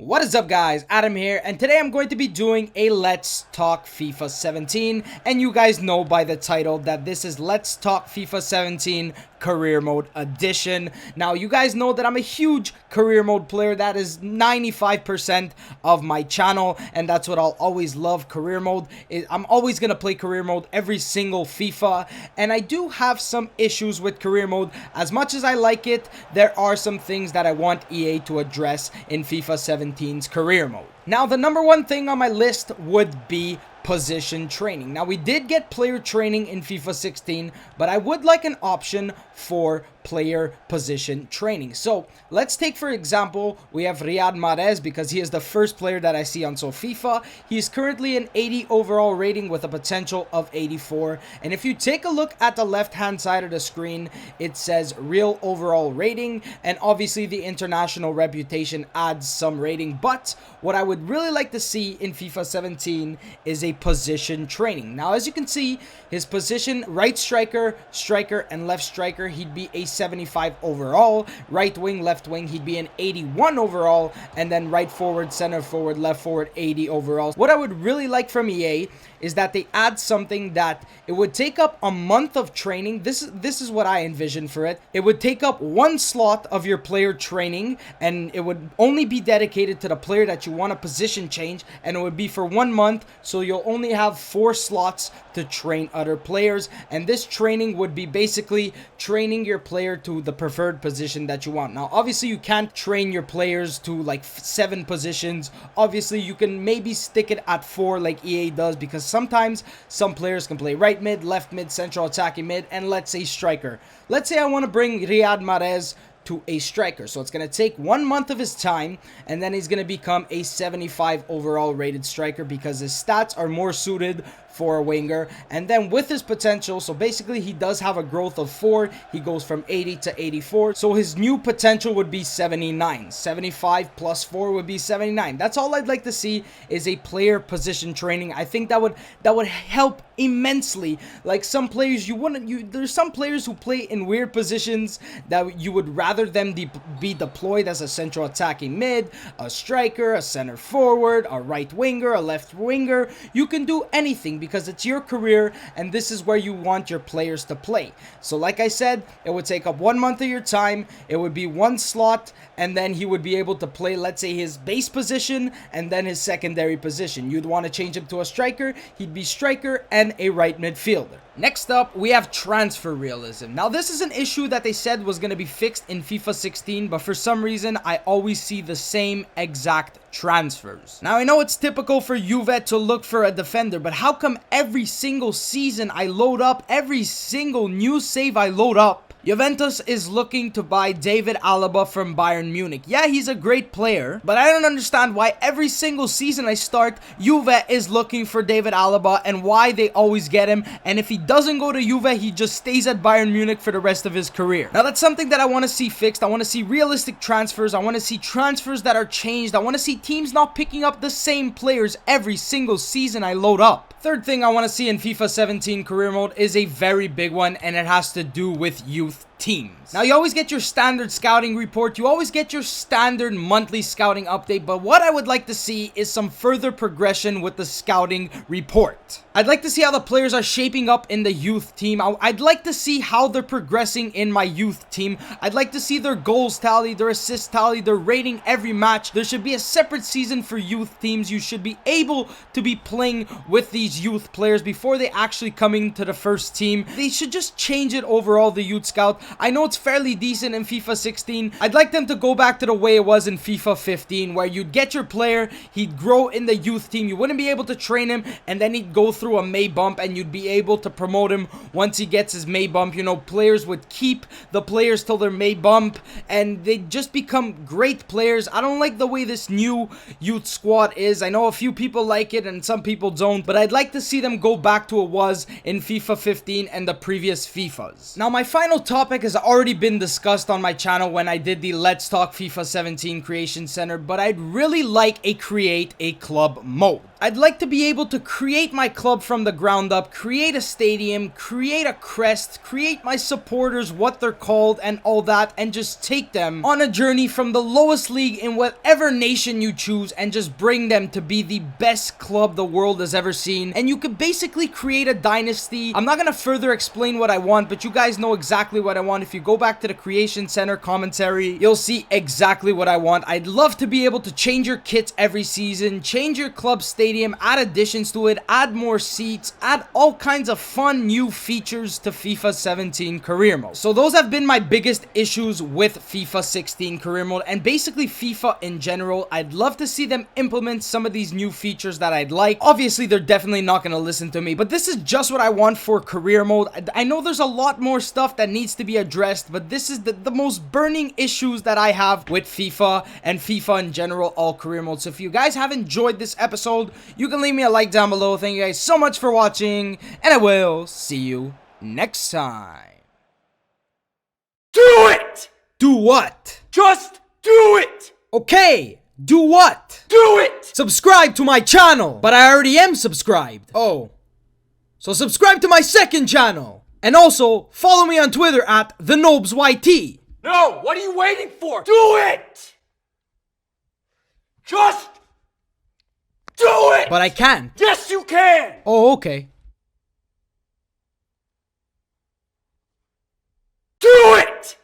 What is up guys, Adam here, and today I'm going to be doing a Let's Talk FIFA 17, and you guys know by the title that this is Let's Talk FIFA 17 Career Mode Edition. Now you guys know that I'm a huge Career Mode player. That is 95% of my channel, and that's what I'll always love. Career Mode, I'm always going to play Career Mode every single FIFA, and I do have some issues with Career Mode. As much as I like it, there are some things that I want EA to address in FIFA 17's Career Mode. Now, the number one thing on my list would be position training. Now, we did get player training in FIFA 16, but I would like an option for player position training. So let's take, for example, we have Riyad Mahrez, because he is the first player that I see on FIFA. He is currently an 80 overall rating with a potential of 84. And if you take a look at the left-hand side of the screen, it says real overall rating, and obviously the international reputation adds some rating. But what I would really like to see in FIFA 17 is a position training. Now, as you can see, his position: right striker, striker, and left striker, he'd be a 75 overall. Right wing, left wing, he'd be an 81 overall. And then right forward, center forward, left forward, 80 overall. What I would really like from EA is that they add something that it would take up a month of training. This is what I envision for it. It would take up one slot of your player training, and it would only be dedicated to the player that you want to position change, and it would be for 1 month, so you'll only have 4 slots to train other players. And this training would be basically training your player to the preferred position that you want. Now, obviously, you can't train your players to like 7 positions. Obviously, you can maybe stick it at 4 like EA does, because sometimes some players can play right mid, left mid, central attacking mid, and let's say striker. Let's say I want to bring Riyad Mahrez to a striker, so it's going to take 1 month of his time, and then he's going to become a 75 overall rated striker because his stats are more suited for a winger. And then with his potential, so basically he does have a growth of 4, he goes from 80 to 84, so his new potential would be 79. 75 plus 4 would be 79. That's all I'd like to see, is a player position training. I think that would help immensely. Like, some players there's some players who play in weird positions that you would rather them be deployed as a central attacking mid, a striker, a center forward, a right winger, a left winger. You can do anything because it's your career, and this is where you want your players to play. So like I said, it would take up 1 month of your time, it would be 1 slot, and then he would be able to play, let's say, his base position and then his secondary position. You'd want to change him to a striker, he'd be striker and a right midfielder. Next up, we have transfer realism. Now, this is an issue that they said was going to be fixed in FIFA 16, but for some reason, I always see the same exact transfers. Now, I know it's typical for Juve to look for a defender, but how come every single season I load up, every single new save I load up, Juventus is looking to buy David Alaba from Bayern Munich? Yeah, he's a great player, but I don't understand why every single season I start, Juve is looking for David Alaba, and why they always get him. And if he doesn't go to Juve, he just stays at Bayern Munich for the rest of his career. Now, that's something that I want to see fixed. I want to see realistic transfers. I want to see transfers that are changed. I want to see teams not picking up the same players every single season I load up. Third thing I want to see in FIFA 17 Career Mode is a very big one, and it has to do with youth teams. Now, you always get your standard scouting report, you always get your standard monthly scouting update, but what I would like to see is some further progression with the scouting report. I'd like to see how the players are shaping up in the youth team. I'd like to see how they're progressing in my youth team. I'd like to see their goals tally, their assist tally, their rating every match. There should be a separate season for youth teams. You should be able to be playing with these youth players before they actually come into the first team. They should just change it overall, the youth scout. I know it's fairly decent in FIFA 16. I'd like them to go back to the way it was in FIFA 15, where you'd get your player, he'd grow in the youth team, you wouldn't be able to train him, and then he'd go through a May bump, and you'd be able to promote him once he gets his May bump. You know, players would keep the players till their May bump, and they'd just become great players. I don't like the way this new youth squad is. I know a few people like it and some people don't, but I'd like to see them go back to what it was in FIFA 15 and the previous FIFAs. Now, my final topic topic has already been discussed on my channel when I did the Let's Talk FIFA 17 Creation Center, but I'd really like a create a club mode. I'd like to be able to create my club from the ground up, create a stadium, create a crest, create my supporters, what they're called, and all that, and just take them on a journey from the lowest league in whatever nation you choose and just bring them to be the best club the world has ever seen. And you could basically create a dynasty. I'm not gonna further explain what I want, but you guys know exactly what I want. If you go back to the Creation Center commentary, you'll see exactly what I want. I'd love to be able to change your kits every season, change your club stadium, add additions to it, add more seats, add all kinds of fun new features to FIFA 17 career mode. So those have been my biggest issues with FIFA 16 career mode, and basically FIFA in general. I'd love to see them implement some of these new features that I'd like. Obviously, they're definitely not going to listen to me, but this is just what I want for career mode. I know there's a lot more stuff that needs to be addressed, but this is the most burning issues that I have with FIFA and FIFA in general, all career mode. So if you guys have enjoyed this episode, you can leave me a like down below. Thank you guys so much for watching, and I will see you next time. Do it! Do what? Just do it! Okay, do what? Do it! Subscribe to my channel, but I already am subscribed. Oh, so subscribe to my second channel, and also follow me on Twitter at the Nobz YT. No, what are you waiting for? Do it! Just do it! But I can't. Yes, you can! Oh, okay. Do it!